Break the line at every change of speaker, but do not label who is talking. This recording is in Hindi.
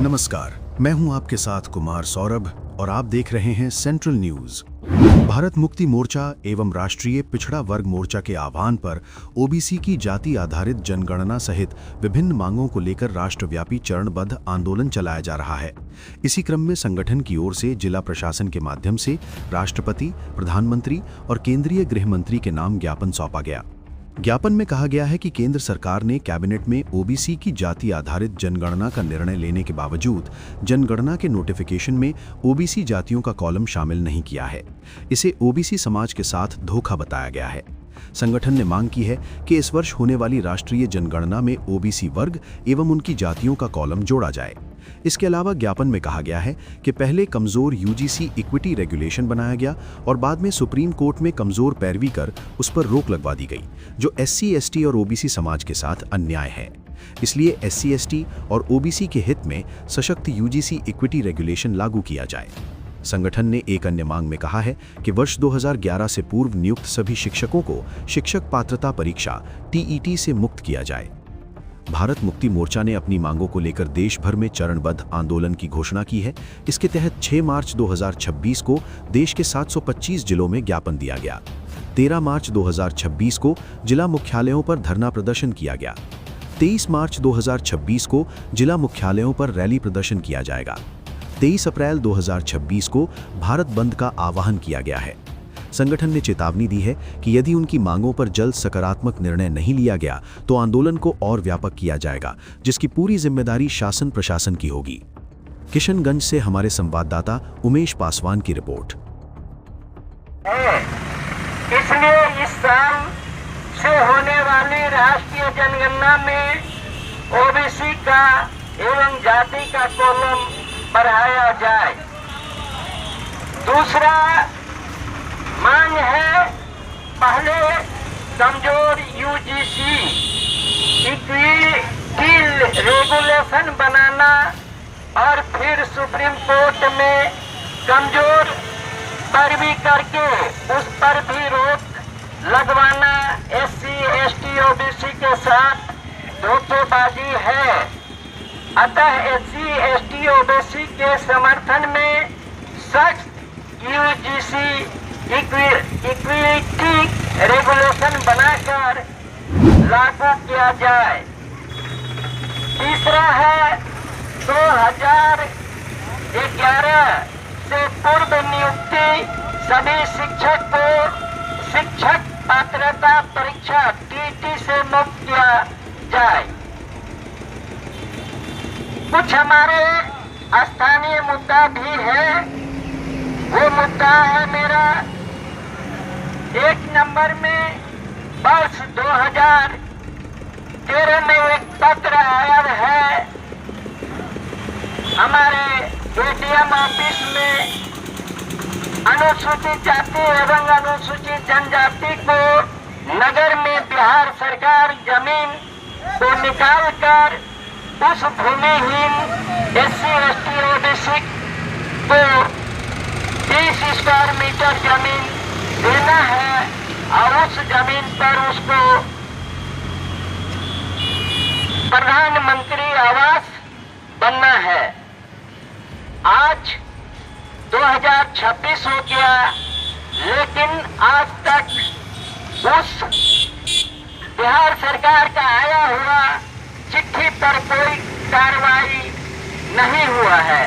नमस्कार, मैं हूं आपके साथ कुमार सौरभ और आप देख रहे हैं सेंट्रल न्यूज। भारत मुक्ति मोर्चा एवं राष्ट्रीय पिछड़ा वर्ग मोर्चा के आह्वान पर ओबीसी की जाति आधारित जनगणना सहित विभिन्न मांगों को लेकर राष्ट्रव्यापी चरणबद्ध आंदोलन चलाया जा रहा है। इसी क्रम में संगठन की ओर से जिला प्रशासन के माध्यम से राष्ट्रपति, प्रधानमंत्री और केंद्रीय गृह मंत्री के नाम ज्ञापन सौंपा गया। ज्ञापन में कहा गया है कि केंद्र सरकार ने कैबिनेट में ओबीसी की जाति आधारित जनगणना का निर्णय लेने के बावजूद जनगणना के नोटिफिकेशन में ओबीसी जातियों का कॉलम शामिल नहीं किया है। इसे ओबीसी समाज के साथ धोखा बताया गया है। संगठन ने मांग की है कि इस वर्ष होने वाली राष्ट्रीय जनगणना में ओबीसी वर्ग एवं उनकी जातियों का कॉलम जोड़ा जाए। इसके अलावा ज्ञापन में कहा गया है कि पहले कमजोर यूजीसी इक्विटी रेगुलेशन बनाया गया और बाद में सुप्रीम कोर्ट में कमजोर पैरवी कर उस पर रोक लगवा दी गई, जो एससी, एसटी और ओबीसी समाज के साथ अन्याय है। इसलिए एससी, एसटी और ओबीसी के हित में सशक्त यूजीसी इक्विटी रेगुलेशन लागू किया जाए। संगठन ने एक अन्य मांग में कहा है कि वर्ष 2011 से पूर्व नियुक्त सभी शिक्षकों को शिक्षक पात्रता परीक्षा टीईटी से मुक्त किया जाए। भारत मुक्ति मोर्चा ने अपनी मांगों को लेकर देश भर में चरणबद्ध आंदोलन की घोषणा की है। इसके तहत 6 मार्च 2026 को देश के 725 जिलों में ज्ञापन दिया गया। 13 मार्च 2026 को जिला मुख्यालयों पर धरना प्रदर्शन किया गया। 23 मार्च 2026 को जिला मुख्यालयों पर रैली प्रदर्शन किया जाएगा। 23 अप्रैल 2026 को भारत बंद का आह्वान किया गया है। संगठन ने चेतावनी दी है कि यदि उनकी मांगों पर जल्द सकारात्मक निर्णय नहीं लिया गया तो आंदोलन को और व्यापक किया जाएगा, जिसकी पूरी जिम्मेदारी शासन प्रशासन की होगी। किशनगंज से हमारे संवाददाता उमेश पासवान की रिपोर्ट।
इसलिए इस साल से होने वाली राष्ट्रीय जनगणना में ओबीसी का एवं जाति का कॉलम बढ़ाया जाए। दूसरा मांग है, पहले कमजोर यूजीसी इक्विटी रेगुलेशन बनाना और फिर सुप्रीम कोर्ट में कमजोर पैरवी करके उस पर भी रोक लगवाना एससी, एसटी, ओबीसी के साथ धोखेबाजी है। अतः एससी, एसटी, ओबीसी के समर्थन में सख्त यूजीसी इक्विटी रेगुलेशन बनाकर लागू किया जाए। तीसरा है, 2011 से पूर्व नियुक्ति सभी शिक्षक को शिक्षक पात्रता परीक्षा टीटी से मुक्त किया जाए। कुछ हमारे स्थानीय मुद्दा भी है। वो मुद्दा है मेरा 1 नंबर में वर्ष 2013 में एक पत्र आया है हमारे एडीएम ऑफिस में। अनुसूचित जाति एवं अनुसूचित जनजाति को नगर में बिहार सरकार जमीन को निकालकर उस भूमिहीन एससी, एसटी, ओबीसी को 30 स्क्वायर मीटर जमीन देना है और उस जमीन पर उसको प्रधानमंत्री आवास बनना है। आज 2026 हो गया, लेकिन आज तक उस बिहार सरकार का आया हुआ चिट्ठी पर कोई कार्रवाई नहीं हुआ है।